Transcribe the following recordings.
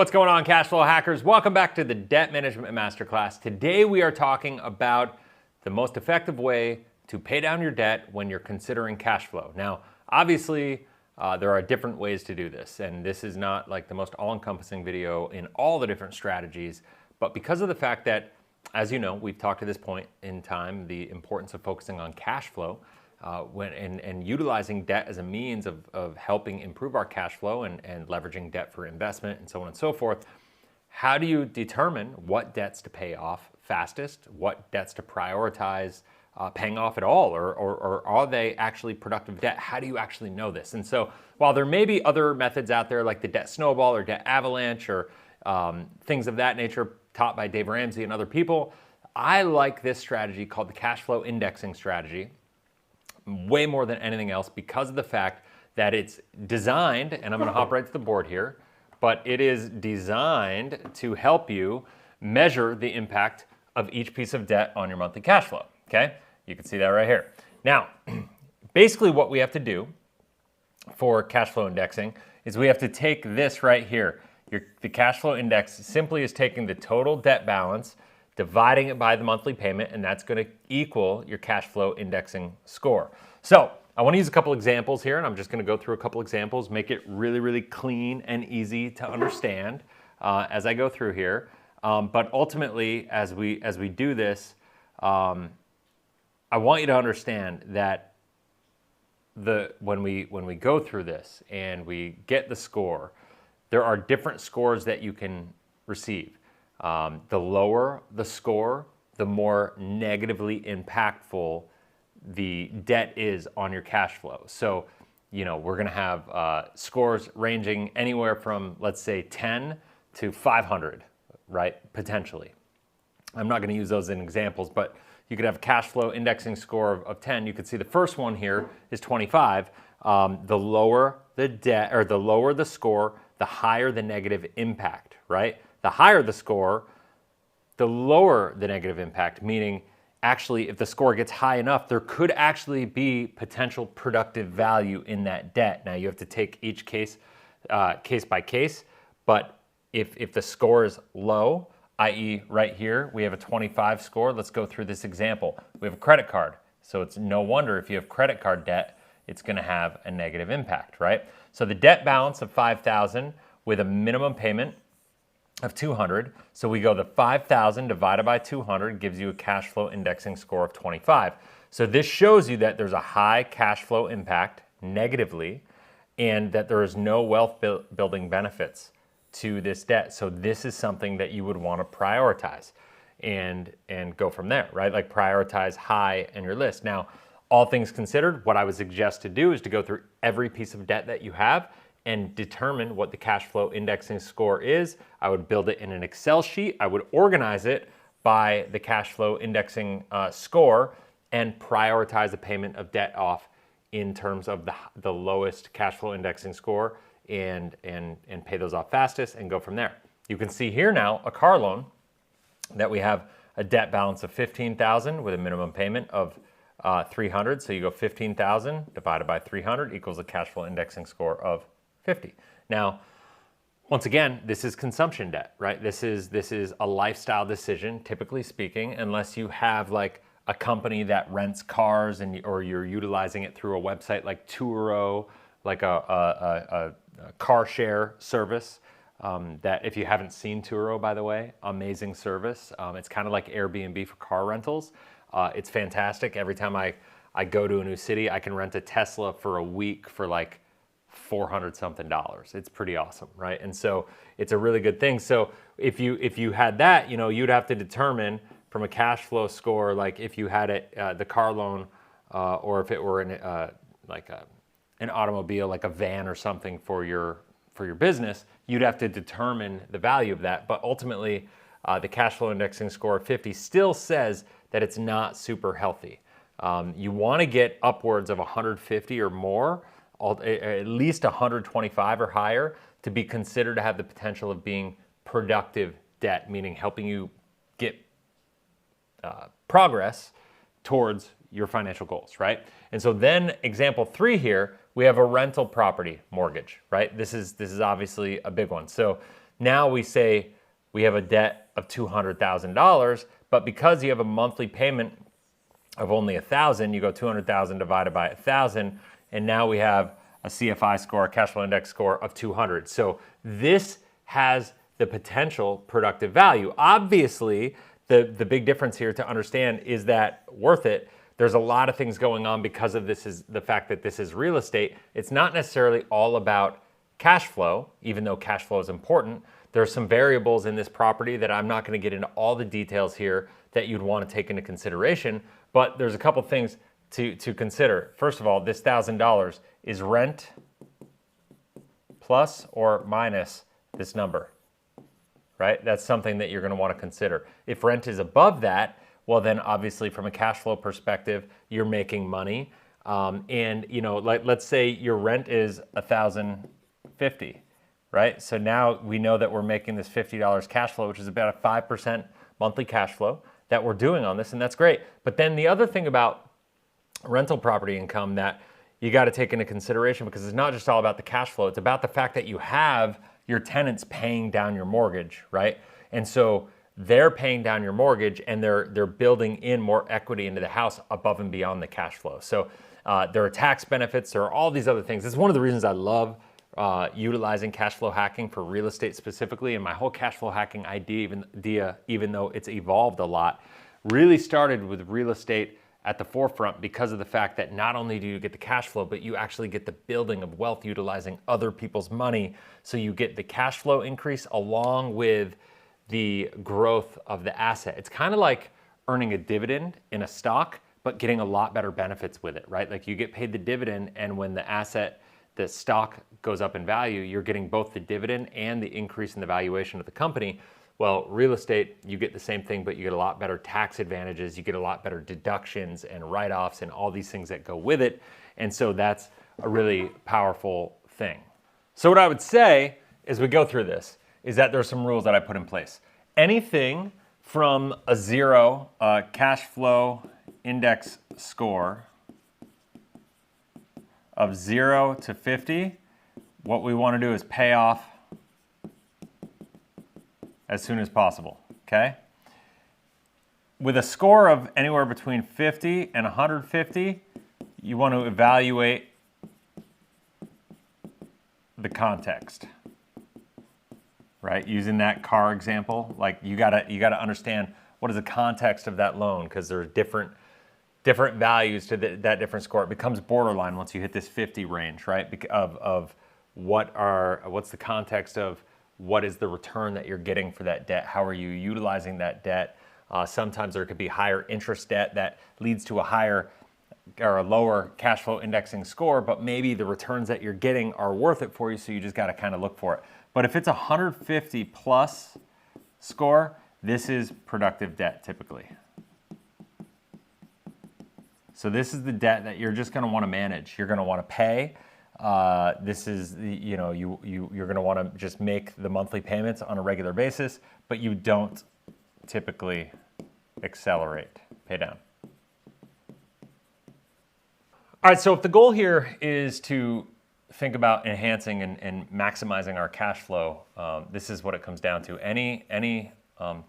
what's going on, cash flow hackers? Welcome back to the Debt Management Masterclass. Today we are talking about the most effective way to pay down your debt when you're considering cash flow. Now, obviously, there are different ways to do this, and this is not like the most all-encompassing video in all the different strategies, but because of the fact that, as you know, we've talked to this point in time, the importance of focusing on cash flow, and utilizing debt as a means of helping improve our cash flow and leveraging debt for investment and so on and so forth. How do you determine what debts to pay off fastest, what debts to prioritize paying off at all, or are they actually productive debt? How do you actually know this? And so while there may be other methods out there like the debt snowball or debt avalanche or things of that nature taught by Dave Ramsey and other people, I like this strategy called the cash flow indexing strategy way more than anything else because of the fact that it's designed, and I'm going to hop right to the board here, but it is designed to help you measure the impact of each piece of debt on your monthly cash flow, okay? You can see that right here. Now, basically what we have to do for cash flow indexing is we have to take this right here. The cash flow index simply is taking the total debt balance, dividing it by the monthly payment, and that's going to equal your cash flow indexing score. So I want to use a couple examples here, and I'm just going to go through a couple examples, make it really, really clean and easy to understand as I go through here. But ultimately, as we do this, I want you to understand that when we go through this and we get the score, there are different scores that you can receive. The lower the score, the more negatively impactful the debt is on your cash flow. So, you know, we're going to have scores ranging anywhere from, let's say, 10 to 500, right? Potentially. I'm not going to use those in examples, but you could have a cash flow indexing score of 10. You could see the first one here is 25. The lower the debt, or the lower the score, the higher the negative impact, right? The higher the score, the lower the negative impact, meaning actually if the score gets high enough, there could actually be potential productive value in that debt. Now you have to take each case case by case, but if the score is low, i.e. right here, we have a 25 score. Let's go through this example. We have a credit card. So it's no wonder if you have credit card debt, it's going to have a negative impact, right? So the debt balance of $5,000 with a minimum payment of 200. So we go the 5,000 divided by 200 gives you a cash flow indexing score of 25. So this shows you that there's a high cash flow impact negatively and that there is no wealth building benefits to this debt. So this is something that you would want to prioritize and go from there, right? Like prioritize high in your list. Now, all things considered, what I would suggest to do is to go through every piece of debt that you have and determine what the cash flow indexing score is. I would build it in an Excel sheet. I would organize it by the cash flow indexing score and prioritize the payment of debt off in terms of the lowest cash flow indexing score and pay those off fastest and go from there. You can see here now a car loan that we have a debt balance of $15,000 with a minimum payment of $300. So you go $15,000 divided by 300 equals a cash flow indexing score of 50. Now, once again, this is consumption debt, right? This is a lifestyle decision, typically speaking, unless you have like a company that rents cars or you're utilizing it through a website like Turo, like a car share service. That if you haven't seen Turo, by the way, amazing service. It's kind of like Airbnb for car rentals. It's fantastic. Every time I go to a new city, I can rent a Tesla for a week for like $400 something. It's pretty awesome, right? And so it's a really good thing. So if you had that, you know, you'd have to determine from a cash flow score, like if you had it, the car loan, or if it were an automobile, like a van or something for your business, you'd have to determine the value of that. But ultimately, the cash flow indexing score of 50 still says that it's not super healthy. You want to get upwards of 150 or more, at least 125 or higher, to be considered to have the potential of being productive debt, meaning helping you get progress towards your financial goals, right? And so then example 3 here, we have a rental property mortgage, right? This is obviously a big one. So Now we say we have a debt of $200,000, but because you have a monthly payment of only $1,000, you go 200,000 divided by 1,000, and now we have a CFI score, a cash flow index score of 200. So this has the potential productive value. Obviously, the big difference here to understand is that worth it. There's a lot of things going on because of this is the fact that this is real estate. It's not necessarily all about cash flow, even though cash flow is important. There are some variables in this property that I'm not going to get into all the details here that you'd want to take into consideration, but there's a couple things to consider. First of all, this $1,000 is rent plus or minus this number, right? That's something that you're going to want to consider. If rent is above that, well, then obviously from a cash flow perspective, you're making money. And you know, let's say your rent is $1,050, right? So now we know that we're making this $50 cash flow, which is about a 5% monthly cash flow that we're doing on this, and that's great. But then the other thing about rental property income that you got to take into consideration, because it's not just all about the cash flow, it's about the fact that you have your tenants paying down your mortgage, right? And so they're paying down your mortgage and they're building in more equity into the house above and beyond the cash flow. So there are tax benefits, there are all these other things. It's one of the reasons I love utilizing cash flow hacking for real estate specifically, and my whole cash flow hacking idea, even though it's evolved a lot, really started with real estate at the forefront because of the fact that not only do you get the cash flow, but you actually get the building of wealth utilizing other people's money. So you get the cash flow increase along with the growth of the asset. It's kind of like earning a dividend in a stock, but getting a lot better benefits with it, right? Like you get paid the dividend, and when the stock goes up in value, you're getting both the dividend and the increase in the valuation of the company. Well, real estate, you get the same thing, but you get a lot better tax advantages, you get a lot better deductions and write-offs and all these things that go with it. And so that's a really powerful thing. So what I would say as we go through this is that there are some rules that I put in place. Anything from a 0 cash flow index score of 0 to 50, what we want to do is pay off as soon as possible, okay? With a score of anywhere between 50 and 150, you want to evaluate the context, right? Using that car example, like you gotta understand what is the context of that loan, because there's different values to that different score. It becomes borderline once you hit this 50 range, right? Of what's the context of what is the return that you're getting for that debt? How are you utilizing that debt? Sometimes there could be higher interest debt that leads to a higher or a lower cash flow indexing score, but maybe the returns that you're getting are worth it for you, so you just gotta kind of look for it. But if it's a 150 plus score, this is productive debt typically. So this is the debt that you're just gonna wanna manage. You're gonna wanna pay. This is, you're going to want to just make the monthly payments on a regular basis, but you don't typically accelerate pay down. All right, so if the goal here is to think about enhancing and maximizing our cash flow, this is what it comes down to. Any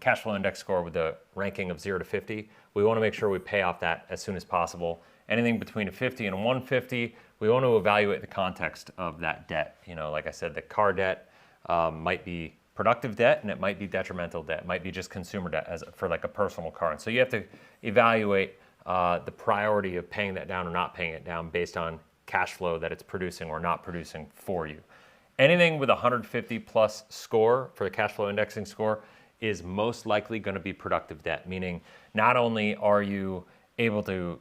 cash flow index score with a ranking of 0 to 50, we want to make sure we pay off that as soon as possible. Anything between a 50 and a 150, we want to evaluate the context of that debt. You know, like I said, the car debt might be productive debt and it might be detrimental debt. It might be just consumer debt for like a personal car. And so you have to evaluate the priority of paying that down or not paying it down based on cash flow that it's producing or not producing for you. Anything with a 150 plus score for the cash flow indexing score is most likely going to be productive debt, meaning not only are you able to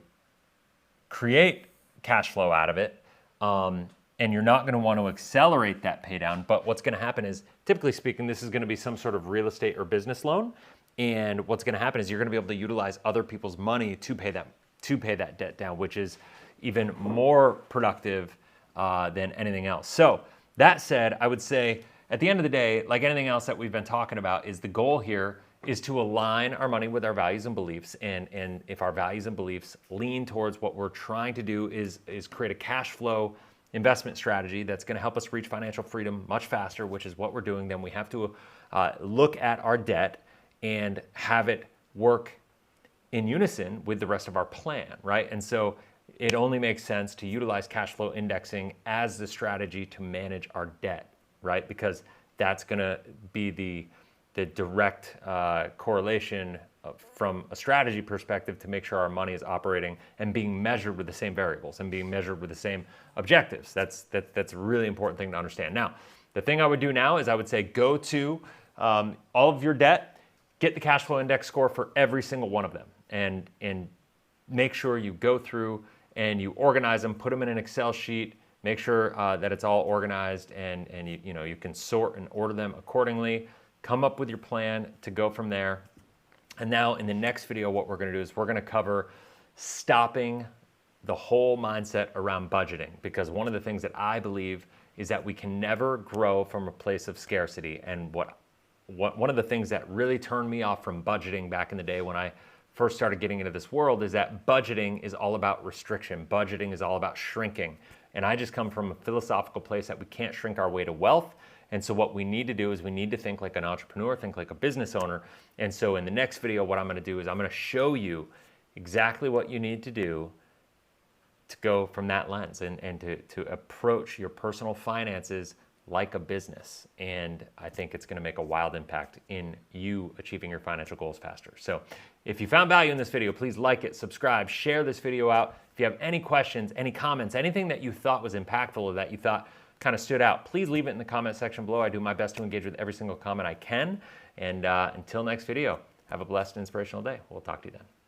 create cash flow out of it, and you're not going to want to accelerate that pay down, but what's going to happen is, typically speaking, this is going to be some sort of real estate or business loan, and what's going to happen is you're going to be able to utilize other people's money to pay that debt down, which is even more productive than anything else. So that said, I would say at the end of the day, like anything else that we've been talking about, is the goal here is to align our money with our values and beliefs. And if our values and beliefs lean towards what we're trying to do is create a cash flow investment strategy that's going to help us reach financial freedom much faster, which is what we're doing, then we have to look at our debt and have it work in unison with the rest of our plan, right? And so it only makes sense to utilize cash flow indexing as the strategy to manage our debt, right? Because that's going to be the direct correlation from a strategy perspective to make sure our money is operating and being measured with the same variables and being measured with the same objectives. That's a really important thing to understand. Now, the thing I would do now is I would say go to all of your debt, get the cash flow index score for every single one of them, and make sure you go through and you organize them, put them in an Excel sheet, make sure that it's all organized, and you can sort and order them accordingly. Come up with your plan to go from there. And now in the next video, what we're going to do is we're going to cover stopping the whole mindset around budgeting, because one of the things that I believe is that we can never grow from a place of scarcity. And one of the things that really turned me off from budgeting back in the day when I first started getting into this world is that budgeting is all about restriction. Budgeting is all about shrinking. And I just come from a philosophical place that we can't shrink our way to wealth. And so what we need to do is we need to think like an entrepreneur, think like a business owner. And so in the next video, what I'm going to do is I'm going to show you exactly what you need to do to go from that lens and to approach your personal finances like a business. And I think it's going to make a wild impact in you achieving your financial goals faster. So if you found value in this video, please like it, subscribe, share this video out. If you have any questions, any comments, anything that you thought was impactful or that you thought kind of stood out, please leave it in the comment section below. I do my best to engage with every single comment I can. And until next video, have a blessed and inspirational day. We'll talk to you then.